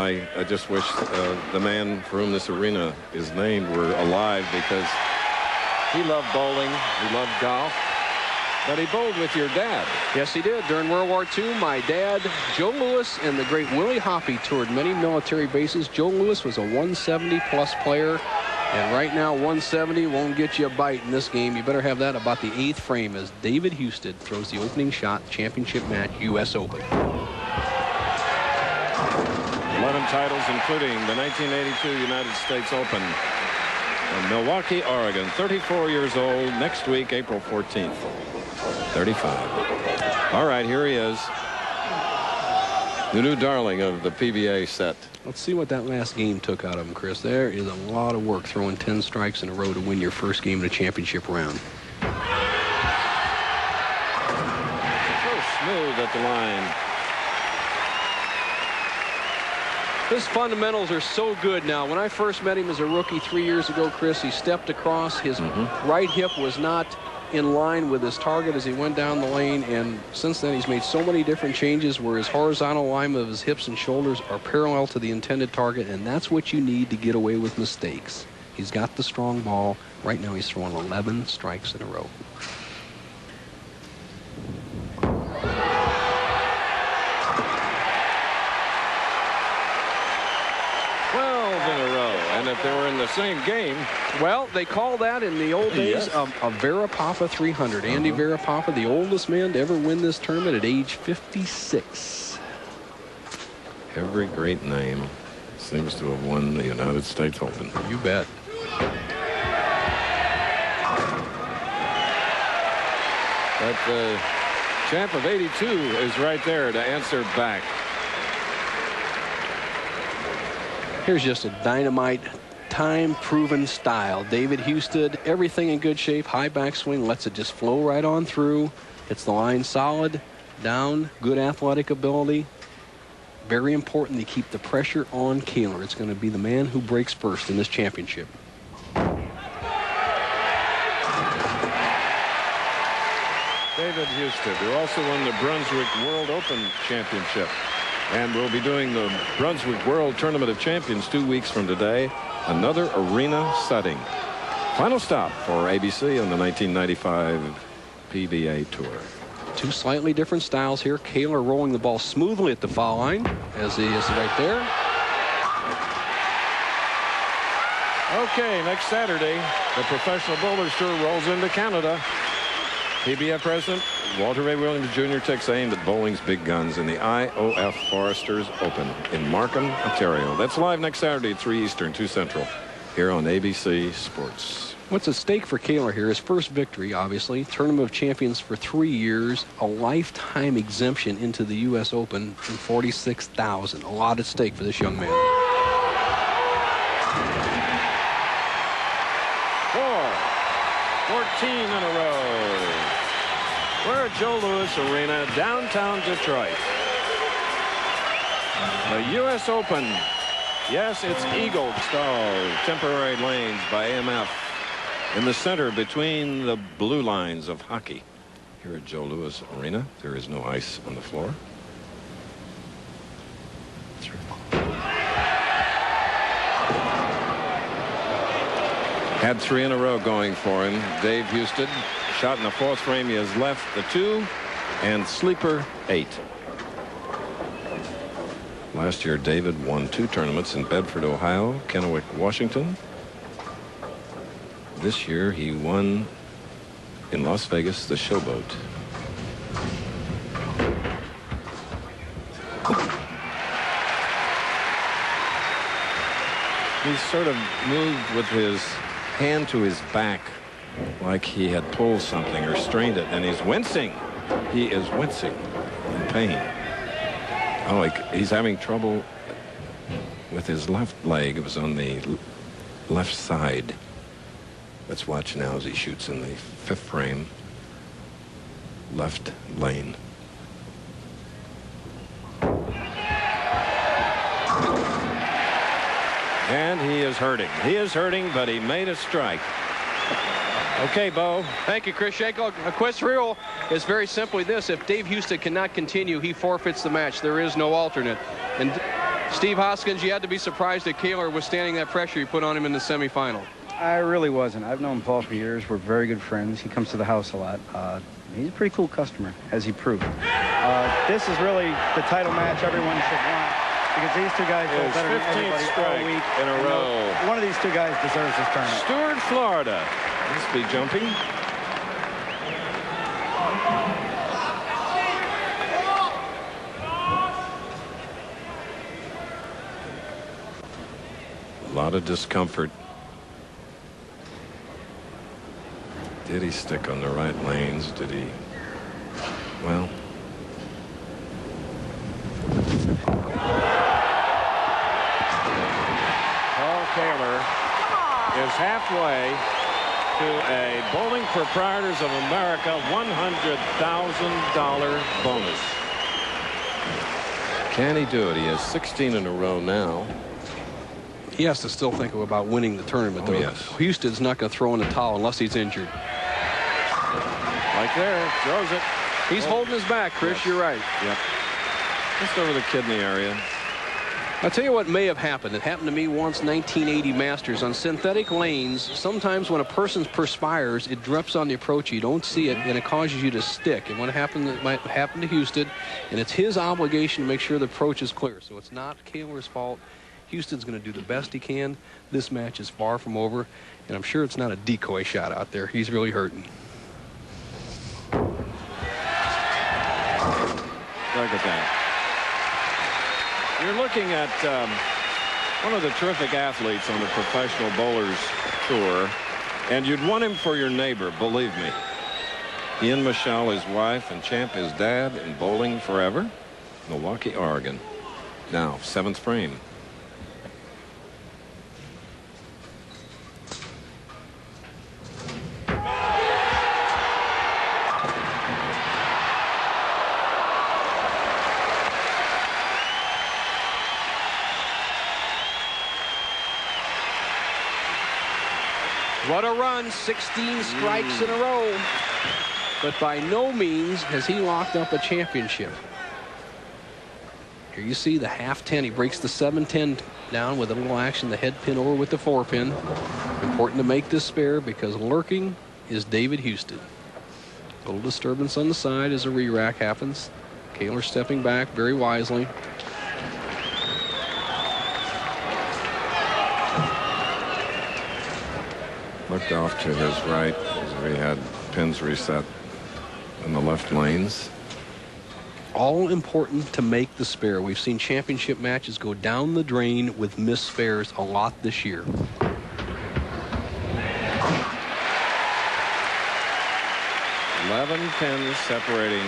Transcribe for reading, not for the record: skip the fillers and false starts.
I just wish the man for whom this arena is named were alive, because he loved bowling, he loved golf, but he bowled with your dad. Yes, he did. During World War II, my dad, Joe Louis, and the great Willie Hoppy toured many military bases. Joe Louis was a 170-plus player, and right now 170 won't get you a bite in this game. You better have that about the 8th frame as David Husted throws the opening shot, championship match, U.S. Open. 11 titles, including the 1982 United States Open in Milwaukee, Oregon. 34 years old. Next week, April 14th. 35. All right, here he is. The new darling of the PBA set. Let's see what that last game took out of him, Chris. There is a lot of work throwing 10 strikes in a row to win your first game in a championship round. So smooth at the line. His fundamentals are so good now. When I first met him as a rookie 3 years ago, Chris, he stepped across. His right hip was not in line with his target as he went down the lane, and since then he's made so many different changes where his horizontal alignment of his hips and shoulders are parallel to the intended target, and that's what you need to get away with mistakes. He's got the strong ball. Right now he's throwing 11 strikes in a row. 12 in a row, and if they were in the same game. Well, they call that in the old days a Verapapa 300. Andy Verapapa, the oldest man to ever win this tournament at age 56. Every great name seems to have won the United States Open. You bet. But the champ of 82 is right there to answer back. Here's just a dynamite, time-proven style. David Husted, everything in good shape, high backswing, lets it just flow right on through. Hits the line solid, down, good athletic ability. Very important to keep the pressure on Koehler. It's going to be the man who breaks first in this championship. David Husted, who also won the Brunswick World Open Championship, and will be doing the Brunswick World Tournament of Champions 2 weeks from today. Another arena setting. Final stop for ABC on the 1995 PBA Tour. Two slightly different styles here. Koehler rolling the ball smoothly at the foul line, as he is right there. Okay, next Saturday, the Professional Bowlers Tour rolls into Canada. PBF President Walter Ray Williams Jr. takes aim at bowling's big guns in the IOF Foresters Open in Markham, Ontario. That's live next Saturday at 3 Eastern, 2 Central, here on ABC Sports. What's at stake for Koehler here? His first victory, obviously. Tournament of Champions for 3 years. A lifetime exemption into the U.S. Open and $46,000. A lot at stake for this young man. 14 in a row. We're at Joe Louis Arena, downtown Detroit. The U.S. Open. Yes, it's Eagle style temporary lanes by AMF in the center between the blue lines of hockey. Here at Joe Louis Arena, there is no ice on the floor. Had 3 in a row going for him. Dave Husted, shot in the 4th frame. He has left the 2 and sleeper 8. Last year, David won 2 tournaments in Bedford, Ohio, Kennewick, Washington. This year, he won in Las Vegas, the Showboat. He sort of moved with his hand to his back like he had pulled something or strained it, and he's wincing. He is wincing in pain. Oh, he's having trouble with his left leg. It was on the left side. Let's watch now as he shoots in the 5th frame. Left lane. And he is hurting. He is hurting, but he made a strike. Okay, Bo. Thank you, Chris Shenkel. A quiz rule is very simply this. If Dave Husted cannot continue, he forfeits the match. There is no alternate. And Steve Hoskins, you had to be surprised that Koehler was standing that pressure you put on him in the semifinal. I really wasn't. I've known Paul for years. We're very good friends. He comes to the house a lot. He's a pretty cool customer, as he proved. This is really the title match everyone should want, because these two guys go better than everybody all week in a row. One of these two guys deserves this tournament. Stuart, Florida. Must be jumping. A lot of discomfort. Did he stick on the right lanes? Did he? Well. Paul Koehler is halfway to a Bowling Proprietors of America $100,000 bonus. Can he do it? He has 16 in a row now. He has to still think about winning the tournament, though. Yes. Houston's not going to throw in the towel unless he's injured. Right there, throws it. He's holding his back, Chris. Yes. You're right. Yep. Just over the kidney area. I'll tell you what may have happened. It happened to me once, 1980 Masters. On synthetic lanes, sometimes when a person perspires, it drips on the approach. You don't see it, and it causes you to stick. And what happened, it might happen to Husted, and it's his obligation to make sure the approach is clear. So it's not Koehler's fault. Houston's going to do the best he can. This match is far from over, and I'm sure it's not a decoy shot out there. He's really hurting. Look at that. You're looking at one of the terrific athletes on the Professional Bowlers Tour, and you'd want him for your neighbor, believe me. Ian Michelle, his wife, and Champ, his dad, in bowling forever. Milwaukee, Oregon. Now, 7th frame. What a run, 16 strikes in a row. But by no means has he locked up a championship. Here you see the half 10. He breaks the 7-10 down with a little action, the head pin over with the 4-pin. Important to make this spare because lurking is David Husted. A little disturbance on the side as a re-rack happens. Koehler stepping back very wisely. Looked off to his right as we had pins reset in the left lanes. All important to make the spare. We've seen championship matches go down the drain with missed spares a lot this year. Eleven pins separating